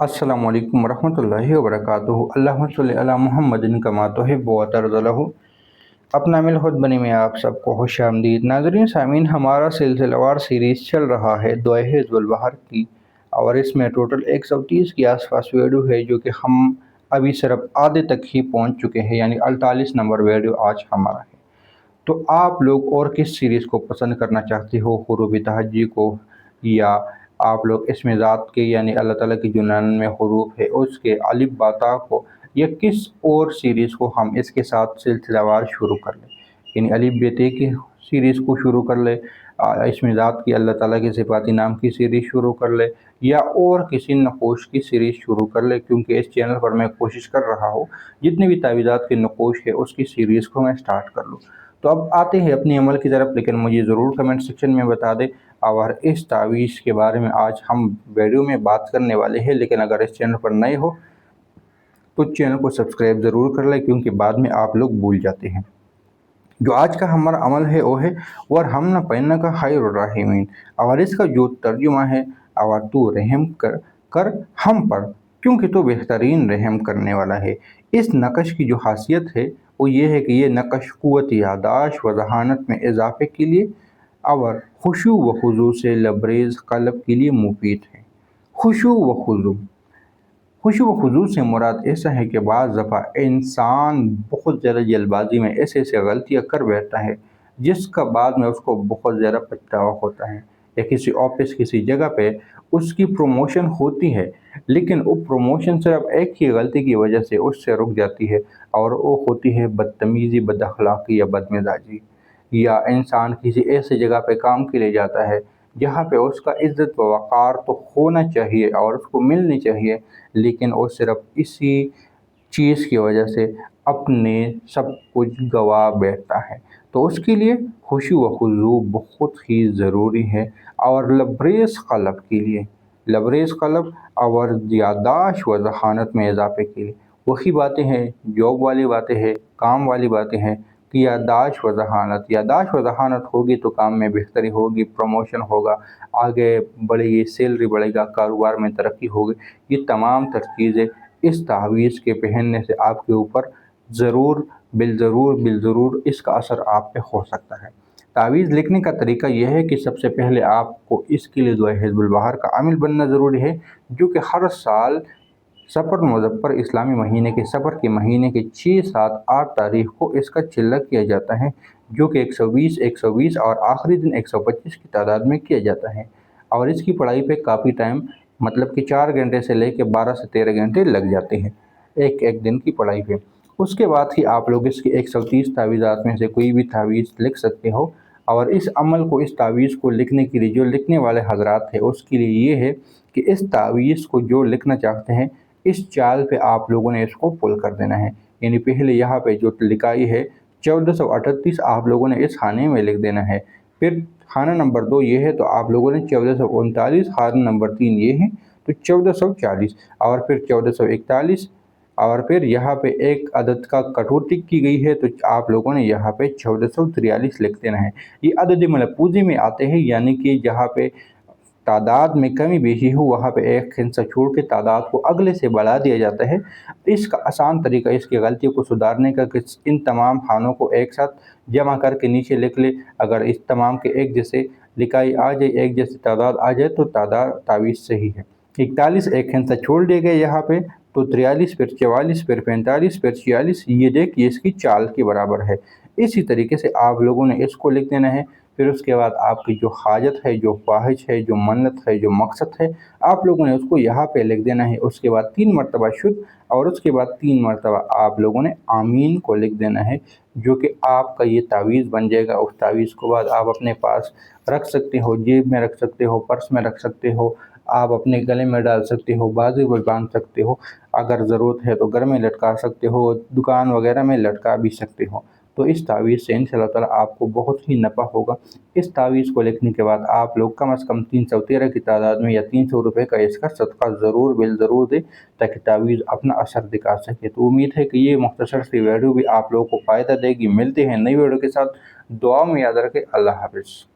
अस्सलामु अलैकुम वरहमतुल्लाहि वबरकातुहू। अल्लाहुम्मा सल्लि अला मुहम्मदिन कमा तुहिब्बु व तर्ज़ा। अपना मिल खुद बनी में आप सबको खुश आमदीद। नाज़रीन सामीन, हमारा सिलसिलेवार सीरीज़ चल रहा है दुआए हिज़्बुल बहर की, और इसमें टोटल 130 के आसपास वीडियो है जो कि हम अभी सिर्फ आधे तक ही पहुंच चुके हैं, यानी 48 नंबर वीडियो आज हमारा है। तो आप लोग और किस सीरीज़ को पसंद करना चाहते हो, हुरूफ तहज्जी को, या आप लोग इसमें ज़ात के यानी अल्लाह ताला की जो 99 हुरूफ है उसके अलिफ बाता को, या किस और सीरीज़ को हम इसके साथ सिलसिलावार शुरू कर लें, यानी अलिफ बेते की सीरीज़ को शुरू कर ले, इसमें ज़ात की अल्लाह ताला के सिफ़ाती नाम की सीरीज़ शुरू कर ले, या और किसी नकोश की सीरीज़ शुरू कर ले। क्योंकि इस चैनल पर मैं कोशिश कर रहा हूँ जितने भी तावीज़ात के नकोश है उसकी सीरीज़ को मैं स्टार्ट कर लूँ। तो अब आते हैं अपनी अमल की तरफ, लेकिन मुझे ज़रूर कमेंट सेक्शन में बता दें। और इस तावीज़ के बारे में आज हम वीडियो में बात करने वाले हैं, लेकिन अगर इस चैनल पर नए हो तो चैनल को सब्सक्राइब ज़रूर कर लें, क्योंकि बाद में आप लोग भूल जाते हैं। जो आज का हमारा अमल है वो है वरहमना फइन्नका खैरुर राहिमीन, और इसका जो तर्जुमा है और तू रहम कर हम पर, क्योंकि तो बेहतरीन रहम करने वाला है। इस नकश की जो खासियत है वो ये है कि ये नकश क़ुव्वत यादाश्त व ज़हानत में इजाफ़े के लिए और खुशू व खुज़ू से लबरेज़ क़ल्ब के लिए मुफीद है। खुशू व खुज़ू, खुशू व खुज़ू से मुराद ऐसा है कि बाज़ दफ़ा इंसान बहुत ज़्यादा जल्दबाजी में ऐसे ऐसे गलतियाँ कर बैठता है जिसका बाद में उसको बहुत ज़्यादा पछतावा होता है। या किसी ऑफिस किसी जगह पे उसकी प्रमोशन होती है, लेकिन वो प्रमोशन सिर्फ एक ही गलती की वजह से उससे रुक जाती है, और वो होती है बदतमीज़ी, बदअखलाक़ी या बदमिजाजी। या इंसान किसी ऐसी जगह पे काम के लिए जाता है जहाँ पे उसका इज़्ज़त व वक़ार तो होना चाहिए और उसको मिलनी चाहिए, लेकिन वो सिर्फ इसी चीज़ की वजह से अपने सब कुछ गवा बैठता है। तो उसके लिए खुशी व खुज़ू बहुत ही ज़रूरी है। और लबरेज़ क़ल्ब के लिए, लबरेज़ क़ल्ब और यादाश्त व ज़हानत में इजाफ़े के लिए वही बातें हैं, जॉब वाली बातें हैं, काम वाली बातें हैं कि यादाश्त व ज़हानत, यादाश्त व ज़हानत होगी तो काम में बेहतरी होगी, प्रमोशन होगा, आगे बढ़ेगी, सैलरी बढ़ेगा, कारोबार में तरक्की होगी। ये तमाम तर चीज़ें इस तावीज़ के पहनने से आपके ऊपर ज़रूर बिलज़रूर इसका असर आप पे हो सकता है। तावीज़ लिखने का तरीका यह है कि सबसे पहले आपको इसके लिए दुआए हिज़्बुल बहर का आमिल बनना ज़रूरी है, जो कि हर साल सफ़र मुज़फ़्फ़र इस्लामी महीने के सफ़र के महीने के 6, 7, 8 तारीख़ को इसका चिल्ला किया जाता है, जो कि 120 और आखिरी दिन 125 की तादाद में किया जाता है। और इसकी पढ़ाई पे काफ़ी टाइम, मतलब कि 4 घंटे से लेकर 12 से 13 घंटे लग जाते हैं एक एक दिन की पढ़ाई पे। उसके बाद ही आप लोग इसकी 130 तावीज़ात में से कोई भी तावीज़ लिख सकते हो। और इस अमल को, इस तावीज़ को लिखने के लिए जो लिखने वाले हज़रात हैं उसके लिए ये है कि इस तावीज़ को जो लिखना चाहते हैं इस चाल पे आप लोगों ने इसको पुल कर देना है। यानी पहले यहाँ पे जो लिखाई है 1438 आप लोगों ने इस खाने में लिख देना है। फिर खाना नंबर 2 ये है तो आप लोगों ने 1439, खाना नंबर 3 ये है तो 1440, और फिर 1441, और फिर यहाँ पे एक अदद का कटोर टिक की गई है तो आप लोगों ने यहाँ पे 1443 लिख देना है। ये अदद मलफूज़ी में आते हैं, यानी कि जहाँ पे तादाद में कमी बेशी हो वहाँ पे एक हिस्सा छोड़ के तादाद को अगले से बढ़ा दिया जाता है। इसका आसान तरीका इसकी गलतियों को सुधारने का कि इन तमाम खानों को एक साथ जमा करके नीचे लिख ले। अगर इस तमाम के एक जैसे लिखाई आ जाए, एक जैसी तादाद आ जाए तो तावीज़ सही है। 41 एक हिस्सा छोड़ दिए गए यहाँ पे तो 43, फिर 44, फिर 45, फिर 46, ये देखिए इसकी चाल के बराबर है। इसी तरीके से आप लोगों ने इसको लिख देना है। फिर उसके बाद आपकी जो हाजत है, जो ख्वाहिश है, जो मन्नत है, जो मकसद है, आप लोगों ने उसको यहाँ पे लिख देना है। उसके बाद 3 मरतबा शुद्ध, और उसके बाद 3 मरतबा आप लोगों ने आमीन को लिख देना है, जो कि आपका ये तावीज़ बन जाएगा। उस तावीज़ को बाद आप अपने पास रख सकते हो, जेब में रख सकते हो, पर्स में रख सकते हो, आप अपने गले में डाल सकते हो, बाजू पर बांध सकते हो, अगर ज़रूरत है तो घर में लटका सकते हो, दुकान वगैरह में लटका भी सकते हो। तो इस तावीज़ से इंशाअल्लाह ताला आपको बहुत ही नफ़ा होगा। इस तावीज़ को लिखने के बाद आप लोग कम से कम 313 की तादाद में या 300 रुपये का इसका सदका ज़रूर ज़रूर दें, ताकि तावीज़ अपना असर दिखा सके। तो उम्मीद है कि ये मुख्तसर सी वीडियो भी आप लोगों को फ़ायदा देगी। मिलते हैं नई वीडियो के साथ, दुआ में याद रखें। अल्लाह हाफ़िज़।